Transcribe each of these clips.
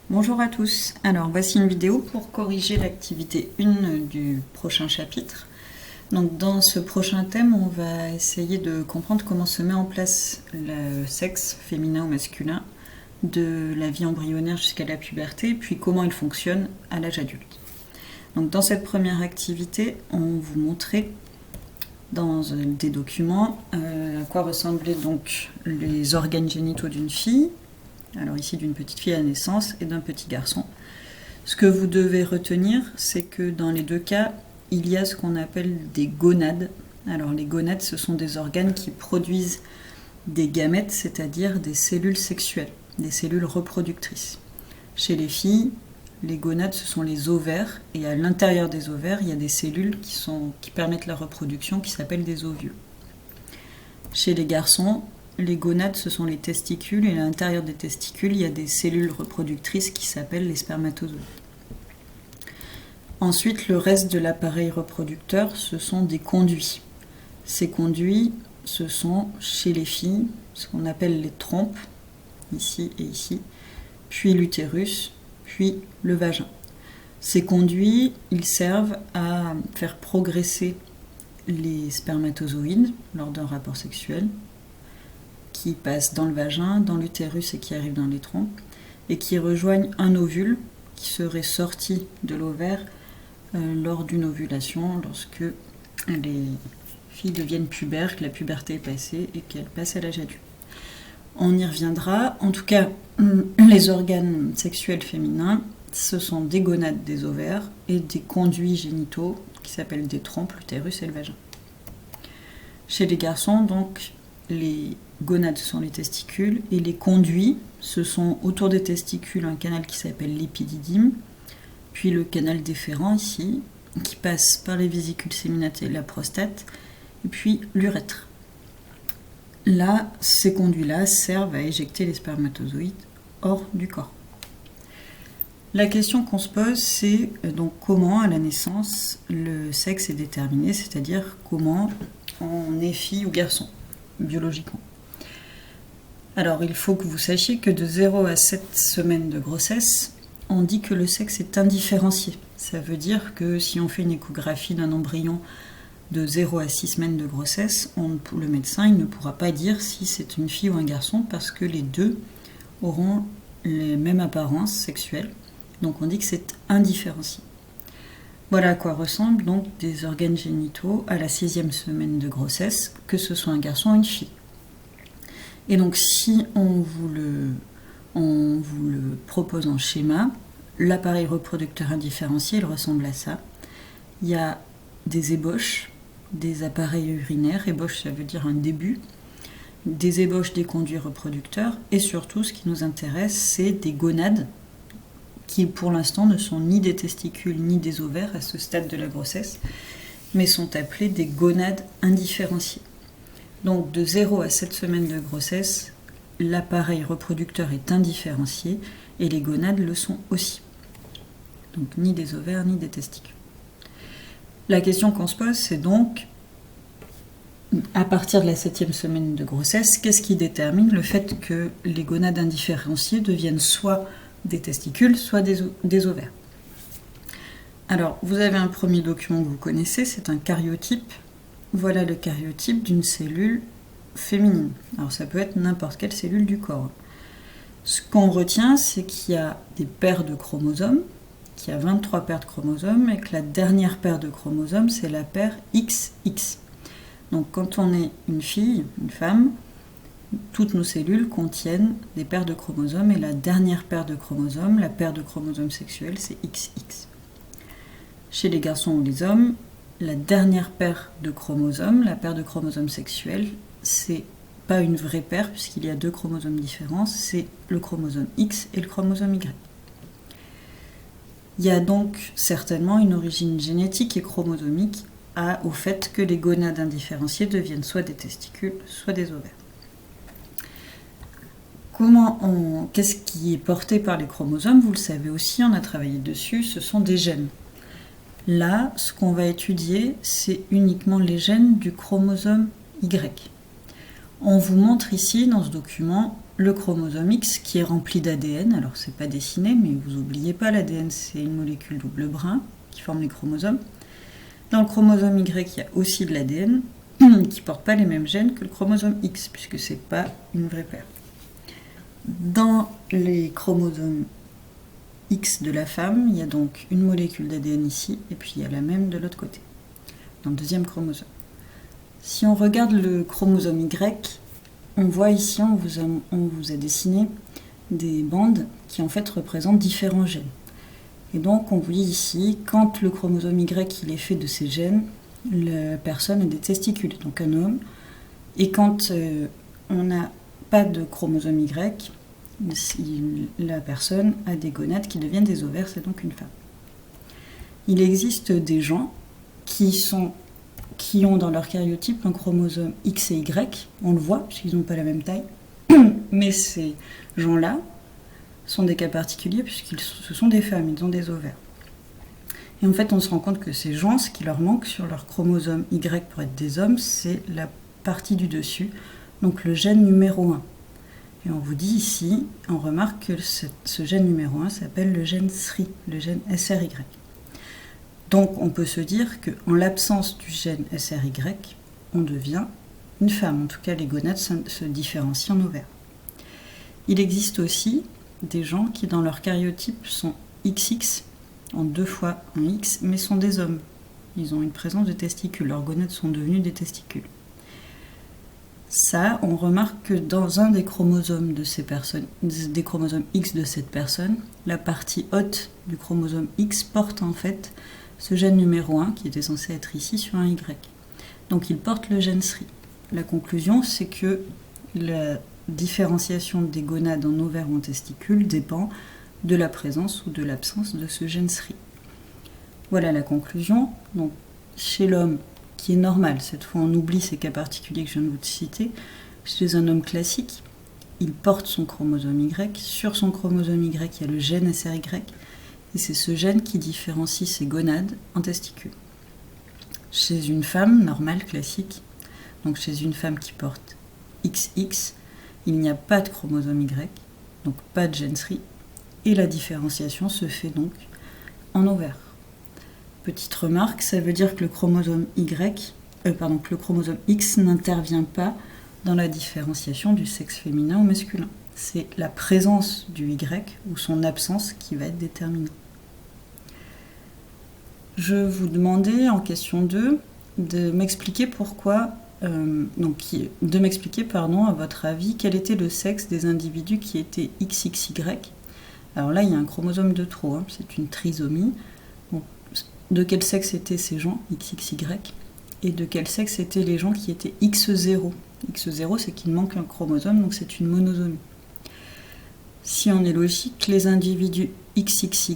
Bonjour à tous, alors voici une vidéo pour corriger l'activité 1 du prochain chapitre. Donc dans ce prochain thème, on va essayer de comprendre comment se met en place le sexe féminin ou masculin de la vie embryonnaire jusqu'à la puberté, puis comment il fonctionne à l'âge adulte. Donc dans cette première activité, on vous montrait dans des documents à quoi ressemblaient donc les organes génitaux d'une fille, alors ici d'une petite fille à la naissance et d'un petit garçon. Ce que vous devez retenir, c'est que dans les deux cas, il y a ce qu'on appelle des gonades. Alors les gonades, ce sont des organes qui produisent des gamètes, c'est-à-dire des cellules sexuelles, des cellules reproductrices. Chez les filles, les gonades, ce sont les ovaires, et à l'intérieur des ovaires, il y a des cellules qui permettent la reproduction, qui s'appellent des ovules. Chez les garçons, les gonades, ce sont les testicules, et à l'intérieur des testicules, il y a des cellules reproductrices qui s'appellent les spermatozoïdes. Ensuite, le reste de l'appareil reproducteur, ce sont des conduits. Ces conduits, ce sont, chez les filles, ce qu'on appelle les trompes, ici et ici, puis l'utérus, puis le vagin. Ces conduits, ils servent à faire progresser les spermatozoïdes lors d'un rapport sexuel, qui passent dans le vagin, dans l'utérus et qui arrivent dans les trompes, et qui rejoignent un ovule qui serait sorti de l'ovaire lors d'une ovulation, lorsque les filles deviennent pubères, que la puberté est passée et qu'elles passent à l'âge adulte. On y reviendra. En tout cas, les organes sexuels féminins, ce sont des gonades des ovaires et des conduits génitaux qui s'appellent des trompes, l'utérus et le vagin. Chez les garçons, donc, les gonades sont les testicules et les conduits, ce sont autour des testicules un canal qui s'appelle l'épididyme, puis le canal déférent ici, qui passe par les vésicules séminales et la prostate, et puis l'urètre. Là, ces conduits-là servent à éjecter les spermatozoïdes hors du corps. La question qu'on se pose, c'est donc comment à la naissance le sexe est déterminé, c'est-à-dire comment on est fille ou garçon, biologiquement. Alors, il faut que vous sachiez que de 0 à 7 semaines de grossesse, on dit que le sexe est indifférencié. Ça veut dire que si on fait une échographie d'un embryon de 0 à 6 semaines de grossesse, le médecin il ne pourra pas dire si c'est une fille ou un garçon parce que les deux auront les mêmes apparences sexuelles. Donc on dit que c'est indifférencié. Voilà à quoi ressemblent donc des organes génitaux à la 6e semaine de grossesse, que ce soit un garçon ou une fille. Et donc si on vous le propose en schéma, l'appareil reproducteur indifférencié, il ressemble à ça. Il y a des ébauches, des appareils urinaires, ébauche ça veut dire un début, des ébauches des conduits reproducteurs, et surtout ce qui nous intéresse, c'est des gonades, qui pour l'instant ne sont ni des testicules ni des ovaires à ce stade de la grossesse, mais sont appelées des gonades indifférenciées. Donc de 0 à 7 semaines de grossesse, l'appareil reproducteur est indifférencié et les gonades le sont aussi. Donc ni des ovaires ni des testicules. La question qu'on se pose, c'est donc, à partir de la 7e semaine de grossesse, qu'est-ce qui détermine le fait que les gonades indifférenciées deviennent soit des testicules, soit des ovaires? Alors, vous avez un premier document que vous connaissez, c'est un karyotype. Voilà le karyotype d'une cellule féminine. Alors ça peut être n'importe quelle cellule du corps. Ce qu'on retient, c'est qu'il y a des paires de chromosomes, qu'il y a 23 paires de chromosomes, et que la dernière paire de chromosomes, c'est la paire XX. Donc quand on est une fille, une femme, toutes nos cellules contiennent des paires de chromosomes, et la dernière paire de chromosomes, la paire de chromosomes sexuels, c'est XX. Chez les garçons ou les hommes, la dernière paire de chromosomes, la paire de chromosomes sexuels, c'est pas une vraie paire puisqu'il y a deux chromosomes différents, c'est le chromosome X et le chromosome Y. Il y a donc certainement une origine génétique et chromosomique au fait que les gonades indifférenciées deviennent soit des testicules, soit des ovaires. Qu'est-ce qui est porté par les chromosomes? Vous le savez aussi, on a travaillé dessus, ce sont des gènes. Là, ce qu'on va étudier, c'est uniquement les gènes du chromosome Y. On vous montre ici, dans ce document, le chromosome X qui est rempli d'ADN. Alors c'est pas dessiné, mais vous n'oubliez pas, l'ADN c'est une molécule double brin qui forme les chromosomes. Dans le chromosome Y, il y a aussi de l'ADN qui ne porte pas les mêmes gènes que le chromosome X, puisque c'est pas une vraie paire. Dans les chromosomes X de la femme, il y a donc une molécule d'ADN ici, et puis il y a la même de l'autre côté, dans le deuxième chromosome. Si on regarde le chromosome Y, on voit ici, on vous a dessiné des bandes qui en fait représentent différents gènes. Et donc on voit ici, quand le chromosome Y il est fait de ces gènes, la personne a des testicules, donc un homme. Et quand on n'a pas de chromosome Y, la personne a des gonades qui deviennent des ovaires, c'est donc une femme. Il existe des gens qui ont dans leur karyotype un chromosome X et Y, on le voit puisqu'ils n'ont pas la même taille, mais ces gens-là sont des cas particuliers ce sont des femmes, ils ont des ovaires. Et en fait, on se rend compte que ces gens, ce qui leur manque sur leur chromosome Y pour être des hommes, c'est la partie du dessus, donc le gène numéro 1. Et on vous dit ici, on remarque que ce gène numéro 1 s'appelle le gène SRY, le gène SRY. Donc on peut se dire qu'en l'absence du gène SRY, on devient une femme. En tout cas, les gonades se différencient en ovaires. Il existe aussi des gens qui, dans leur karyotype, sont XX, en 2 fois un X, mais sont des hommes. Ils ont une présence de testicules. Leurs gonades sont devenues des testicules. Ça, on remarque que dans un des chromosomes de ces personnes, des chromosomes X de cette personne, la partie haute du chromosome X porte en fait ce gène numéro 1 qui était censé être ici sur un Y. Donc il porte le gène SRY. La conclusion, c'est que la différenciation des gonades en ovaires ou en testicules dépend de la présence ou de l'absence de ce gène SRY. Voilà la conclusion. Donc, chez l'homme, qui est normal, cette fois on oublie ces cas particuliers que je viens de vous citer, chez un homme classique, il porte son chromosome Y, sur son chromosome Y il y a le gène SRY, et c'est ce gène qui différencie ses gonades en testicules. Chez une femme normale, classique, donc chez une femme qui porte XX, il n'y a pas de chromosome Y, donc pas de gène SRY, et la différenciation se fait donc en ovaire. Petite remarque, ça veut dire que le chromosome que le chromosome X n'intervient pas dans la différenciation du sexe féminin ou masculin. C'est la présence du Y ou son absence qui va être déterminante. Je vous demandais en question 2 de m'expliquer à votre avis, quel était le sexe des individus qui étaient XXY. Alors là, il y a un chromosome de trop, c'est une trisomie. Bon, de quel sexe étaient ces gens, XXY, et de quel sexe étaient les gens qui étaient X0. X0, c'est qu'il manque un chromosome, donc c'est une monosomie. Si on est logique, les individus XXY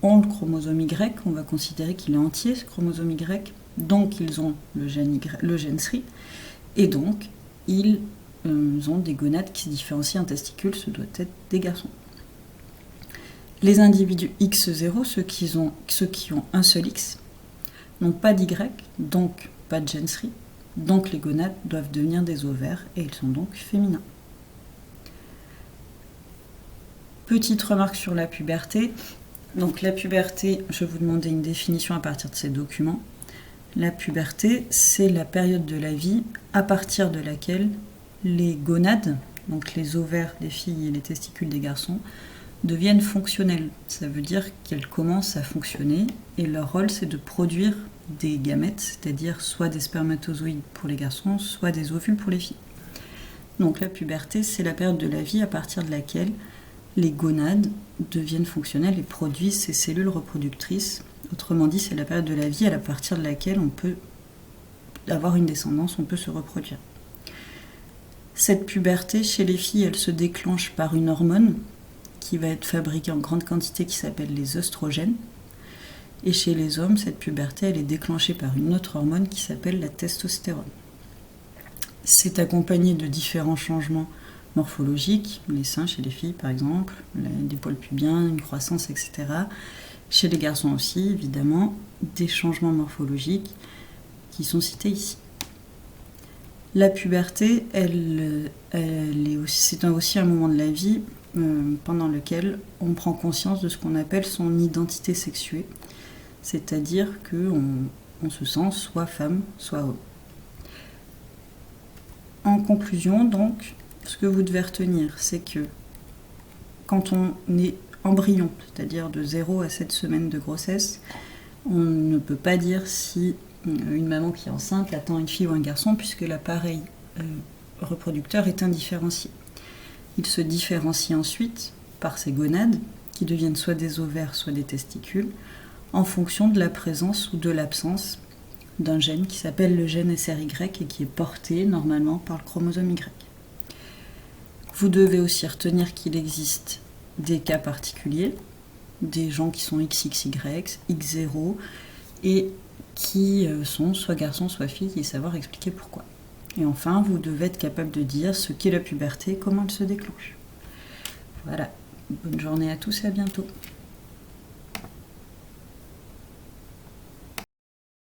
ont le chromosome Y, on va considérer qu'il est entier, ce chromosome Y, donc ils ont le gène SRY, et donc ils ont des gonades qui se différencient en testicules, ce doit être des garçons. Les individus X0, ceux qui ont un seul X, n'ont pas d'Y, donc pas de gène SRY, donc les gonades doivent devenir des ovaires et ils sont donc féminins. Petite remarque sur la puberté. Donc la puberté, je vais vous demander une définition à partir de ces documents. La puberté, c'est la période de la vie à partir de laquelle les gonades, donc les ovaires des filles et les testicules des garçons, deviennent fonctionnelles. Ça veut dire qu'elles commencent à fonctionner et leur rôle c'est de produire des gamètes, c'est-à-dire soit des spermatozoïdes pour les garçons, soit des ovules pour les filles. Donc la puberté, c'est la période de la vie à partir de laquelle les gonades deviennent fonctionnelles et produisent ces cellules reproductrices. Autrement dit, c'est la période de la vie à partir de laquelle on peut avoir une descendance, on peut se reproduire. Cette puberté, chez les filles, elle se déclenche par une hormone qui va être fabriquée en grande quantité qui s'appelle les œstrogènes. Et chez les hommes, cette puberté, elle est déclenchée par une autre hormone qui s'appelle la testostérone. C'est accompagné de différents changements morphologiques, les seins chez les filles par exemple, des poils pubiens, une croissance, etc. Chez les garçons aussi, évidemment, des changements morphologiques qui sont cités ici. La puberté, c'est aussi un moment de la vie pendant lequel on prend conscience de ce qu'on appelle son identité sexuée, c'est-à-dire qu'on se sent soit femme, soit homme. En conclusion, donc, ce que vous devez retenir, c'est que quand on est embryon, c'est-à-dire de 0 à 7 semaines de grossesse, on ne peut pas dire si une maman qui est enceinte attend une fille ou un garçon, puisque l'appareil reproducteur est indifférencié. Il se différencie ensuite par ses gonades, qui deviennent soit des ovaires, soit des testicules, en fonction de la présence ou de l'absence d'un gène qui s'appelle le gène SRY et qui est porté normalement par le chromosome Y. Vous devez aussi retenir qu'il existe des cas particuliers, des gens qui sont XXY, X0, et qui sont soit garçons, soit filles, et savoir expliquer pourquoi. Et enfin, vous devez être capable de dire ce qu'est la puberté, comment elle se déclenche. Voilà, bonne journée à tous et à bientôt.